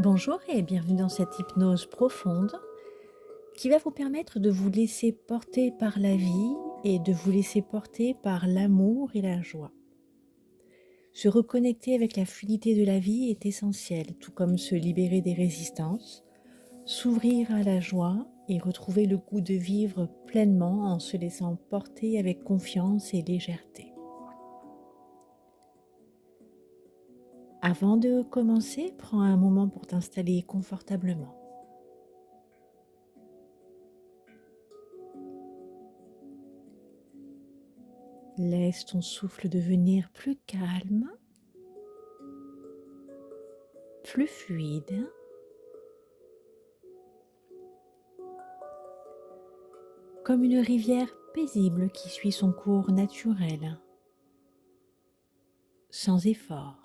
Bonjour et bienvenue dans cette hypnose profonde qui va vous permettre de vous laisser porter par la vie et de vous laisser porter par l'amour et la joie. Se reconnecter avec la fluidité de la vie est essentiel, tout comme se libérer des résistances, s'ouvrir à la joie et retrouver le goût de vivre pleinement en se laissant porter avec confiance et légèreté. Avant de commencer, prends un moment pour t'installer confortablement. Laisse ton souffle devenir plus calme, plus fluide, comme une rivière paisible qui suit son cours naturel, sans effort.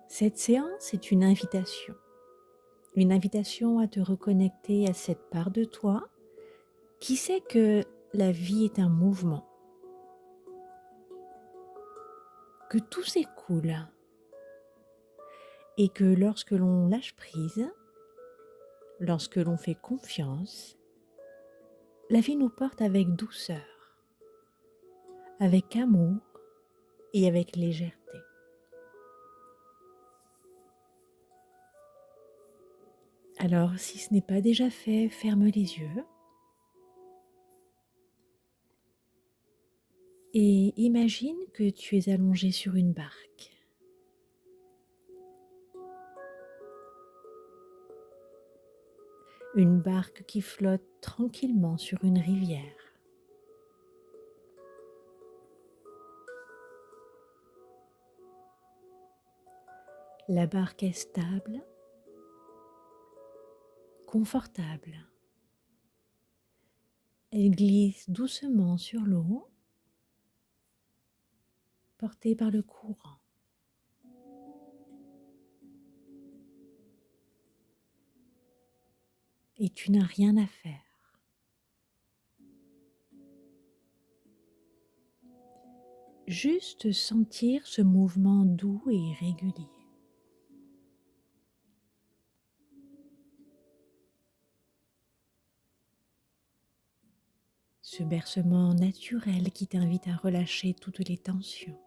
Cette séance est une invitation à te reconnecter à cette part de toi qui sait que la vie est un mouvement, que tout s'écoule et que lorsque l'on lâche prise, lorsque l'on fait confiance, la vie nous porte avec douceur, avec amour et avec légèreté. Alors, si ce n'est pas déjà fait, ferme les yeux et imagine que tu es allongé sur une barque. Une barque qui flotte tranquillement sur une rivière. La barque est stable, confortable. Elle glisse doucement sur l'eau, portée par le courant. Et tu n'as rien à faire. Juste sentir ce mouvement doux et régulier. Ce bercement naturel qui t'invite à relâcher toutes les tensions.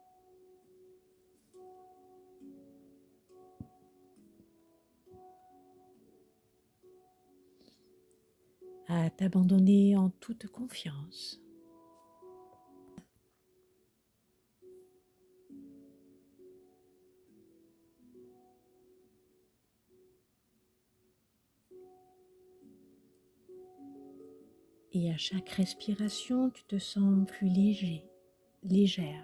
À t'abandonner en toute confiance. Et à chaque respiration, tu te sens plus léger, légère.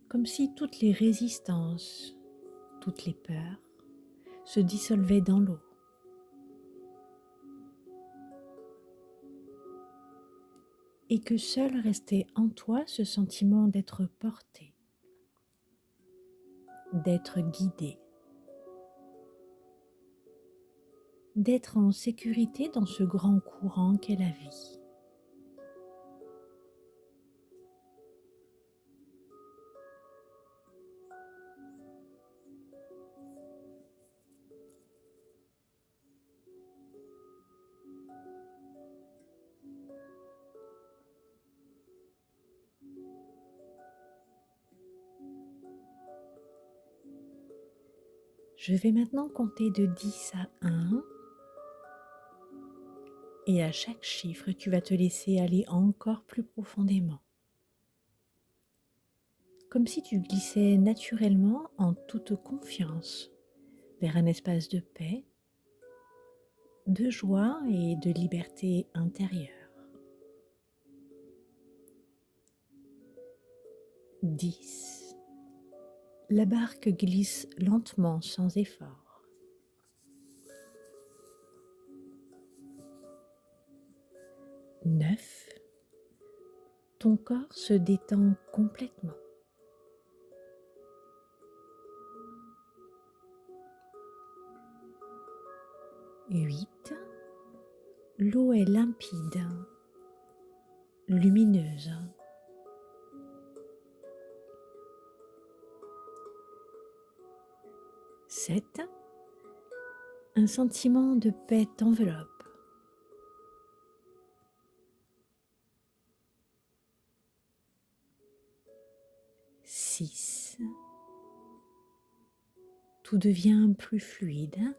Comme si toutes les résistances, toutes les peurs se dissolvaient dans l'eau. Et que seul restait en toi ce sentiment d'être porté, d'être guidé, d'être en sécurité dans ce grand courant qu'est la vie. Je vais maintenant compter de 10 à 1 et à chaque chiffre, tu vas te laisser aller encore plus profondément. Comme si tu glissais naturellement en toute confiance vers un espace de paix, de joie et de liberté intérieure. 10. La barque glisse lentement sans effort. 9. ton corps se détend complètement. 8. L'eau est limpide, lumineuse. 7. Un sentiment de paix t'enveloppe. 6. Tout devient plus fluide.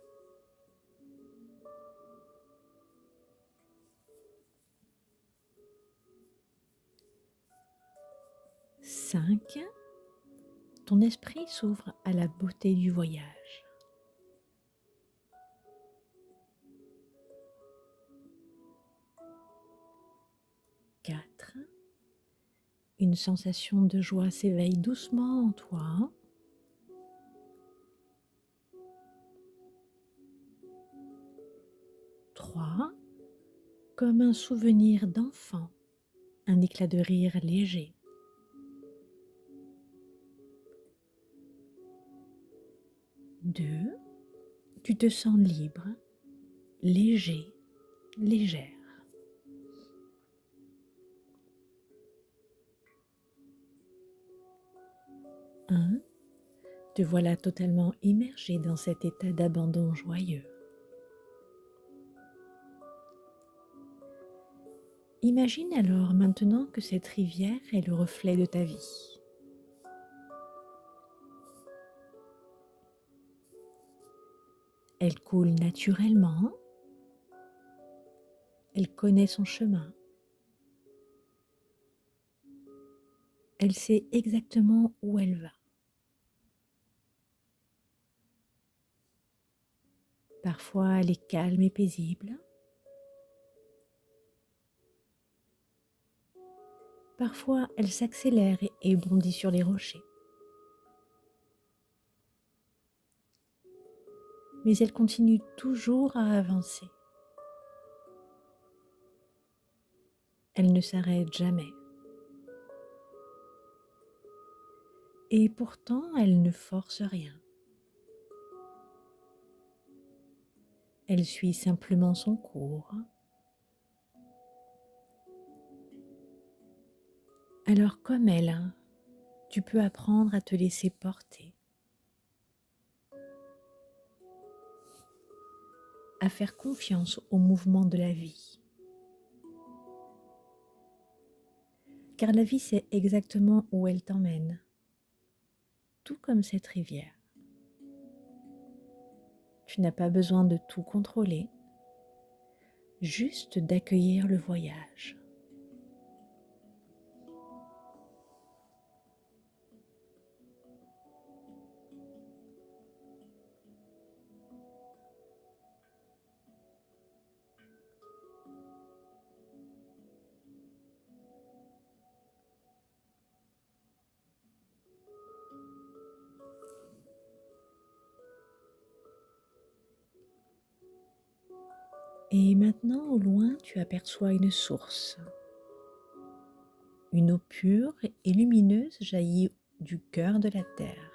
5. Ton esprit s'ouvre à la beauté du voyage. 4. Une sensation de joie s'éveille doucement en toi. 3. Comme un souvenir d'enfant, un éclat de rire léger. 2. Tu te sens libre, léger, légère. 1. Te voilà totalement immergé dans cet état d'abandon joyeux. Imagine alors maintenant que cette rivière est le reflet de ta vie. Elle coule naturellement, elle connaît son chemin, elle sait exactement où elle va. Parfois elle est calme et paisible, parfois elle s'accélère et bondit sur les rochers. Mais elle continue toujours à avancer. Elle ne s'arrête jamais. Et pourtant, elle ne force rien. Elle suit simplement son cours. Alors comme elle, tu peux apprendre à te laisser porter, à faire confiance au mouvement de la vie. Car la vie sait exactement où elle t'emmène, tout comme cette rivière. Tu n'as pas besoin de tout contrôler, juste d'accueillir le voyage. Et maintenant, au loin, tu aperçois une source. Une eau pure et lumineuse jaillit du cœur de la terre.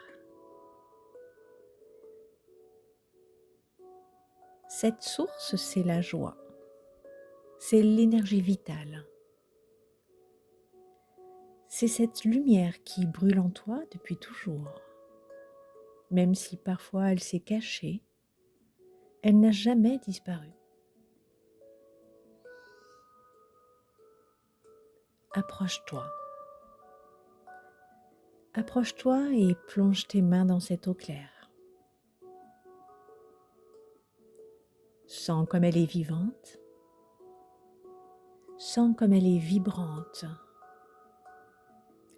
Cette source, c'est la joie. C'est l'énergie vitale. C'est cette lumière qui brûle en toi depuis toujours. Même si parfois elle s'est cachée, elle n'a jamais disparu. Approche-toi. Approche-toi et plonge tes mains dans cette eau claire. Sens comme elle est vivante. Sens comme elle est vibrante.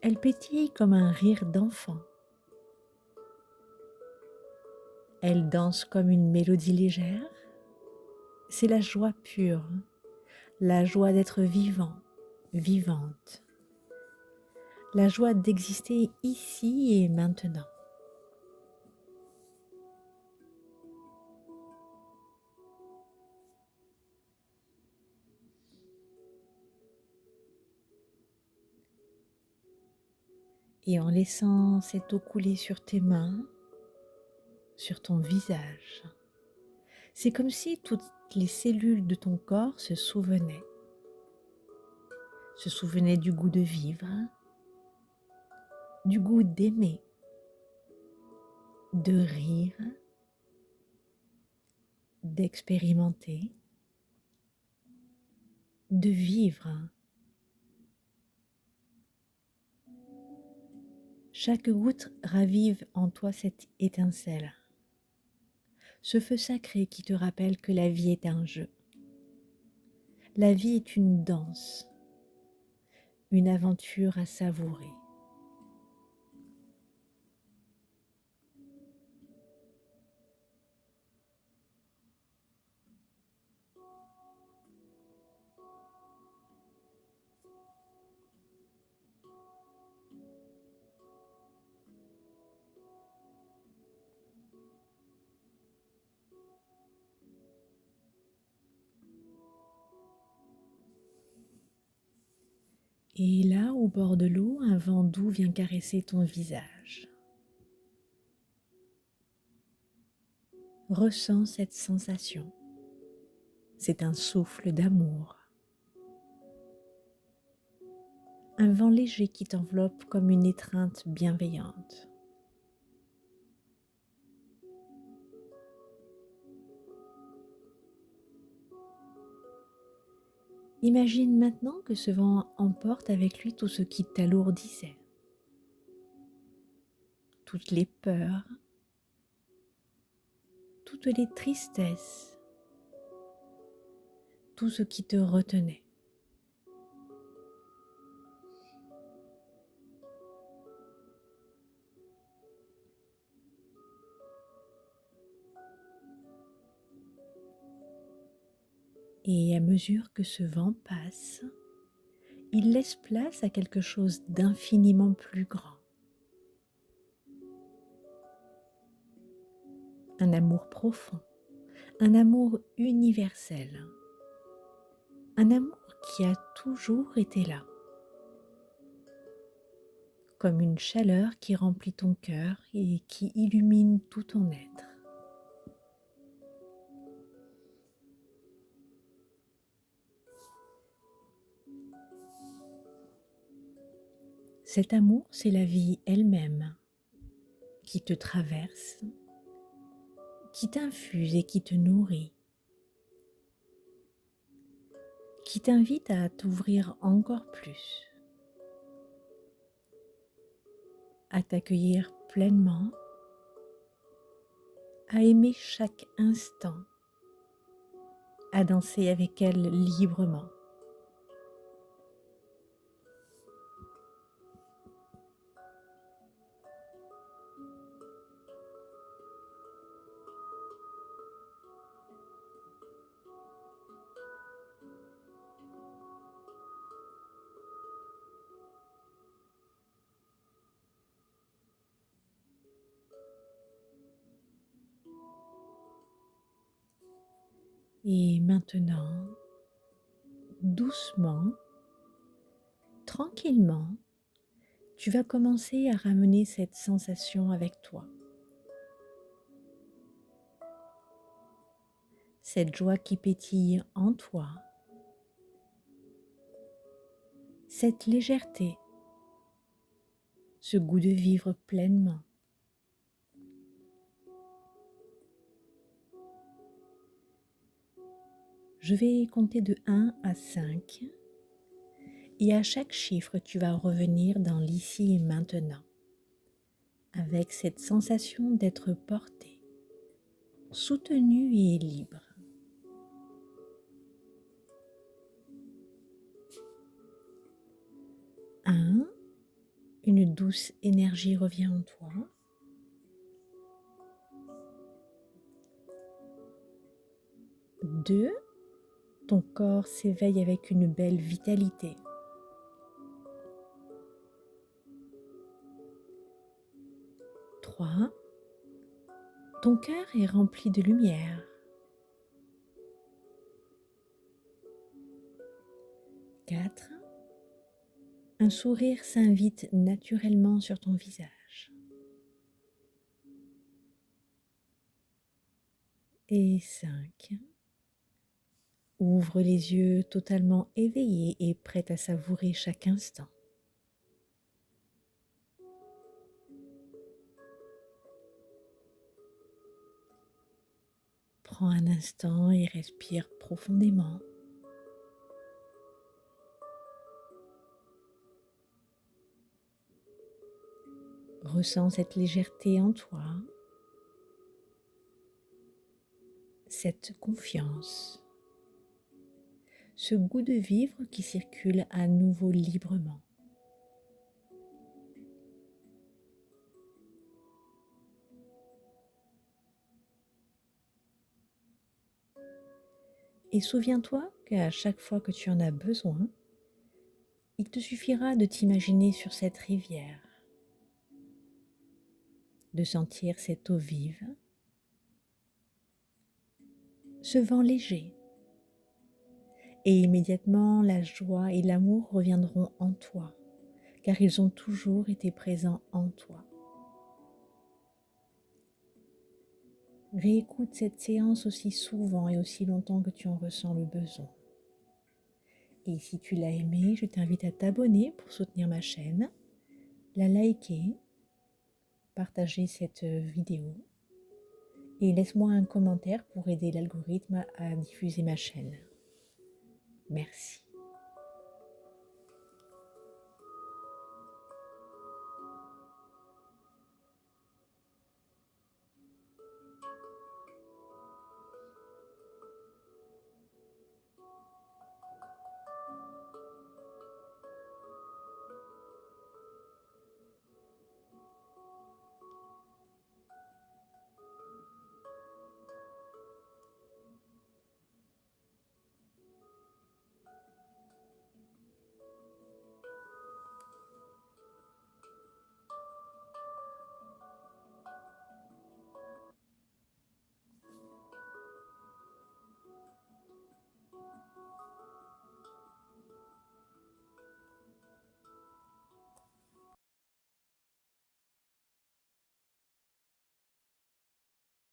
Elle pétille comme un rire d'enfant. Elle danse comme une mélodie légère. C'est la joie pure, la joie d'être vivant, vivante. La joie d'exister ici et maintenant. Et en laissant cette eau couler sur tes mains, sur ton visage, c'est comme si toutes les cellules de ton corps se souvenaient du goût de vivre, du goût d'aimer, de rire, d'expérimenter, de vivre. Chaque goutte ravive en toi cette étincelle, ce feu sacré qui te rappelle que la vie est un jeu. La vie est une danse, une aventure à savourer. Et là, au bord de l'eau, un vent doux vient caresser ton visage. Ressens cette sensation. C'est un souffle d'amour. Un vent léger qui t'enveloppe comme une étreinte bienveillante. Imagine maintenant que ce vent emporte avec lui tout ce qui t'alourdissait. Toutes les peurs, toutes les tristesses, tout ce qui te retenait. Et à mesure que ce vent passe, il laisse place à quelque chose d'infiniment plus grand. Un amour profond, un amour universel, un amour qui a toujours été là, comme une chaleur qui remplit ton cœur et qui illumine tout ton être. Cet amour, c'est la vie elle-même qui te traverse, qui t'infuse et qui te nourrit, qui t'invite à t'ouvrir encore plus, à t'accueillir pleinement, à aimer chaque instant, à danser avec elle librement. Et maintenant, doucement, tranquillement, tu vas commencer à ramener cette sensation avec toi. Cette joie qui pétille en toi, cette légèreté, ce goût de vivre pleinement. Je vais compter de 1 à 5 et à chaque chiffre, tu vas revenir dans l'ici et maintenant avec cette sensation d'être porté, soutenu et libre. 1, une douce énergie revient en toi. 2, ton corps s'éveille avec une belle vitalité. 3, ton cœur est rempli de lumière. 4, Un sourire s'invite naturellement sur ton visage. Et 5. Ouvre les yeux totalement éveillés et prêt à savourer chaque instant. Prends un instant et respire profondément. Ressens cette légèreté en toi, cette confiance, ce goût de vivre qui circule à nouveau librement. Et souviens-toi qu'à chaque fois que tu en as besoin, il te suffira de t'imaginer sur cette rivière, de sentir cette eau vive, ce vent léger, et immédiatement la joie et l'amour reviendront en toi, car ils ont toujours été présents en toi. Réécoute cette séance aussi souvent et aussi longtemps que tu en ressens le besoin. Et si tu l'as aimé, je t'invite à t'abonner pour soutenir ma chaîne, la liker, partager cette vidéo et laisse-moi un commentaire pour aider l'algorithme à diffuser ma chaîne. Merci.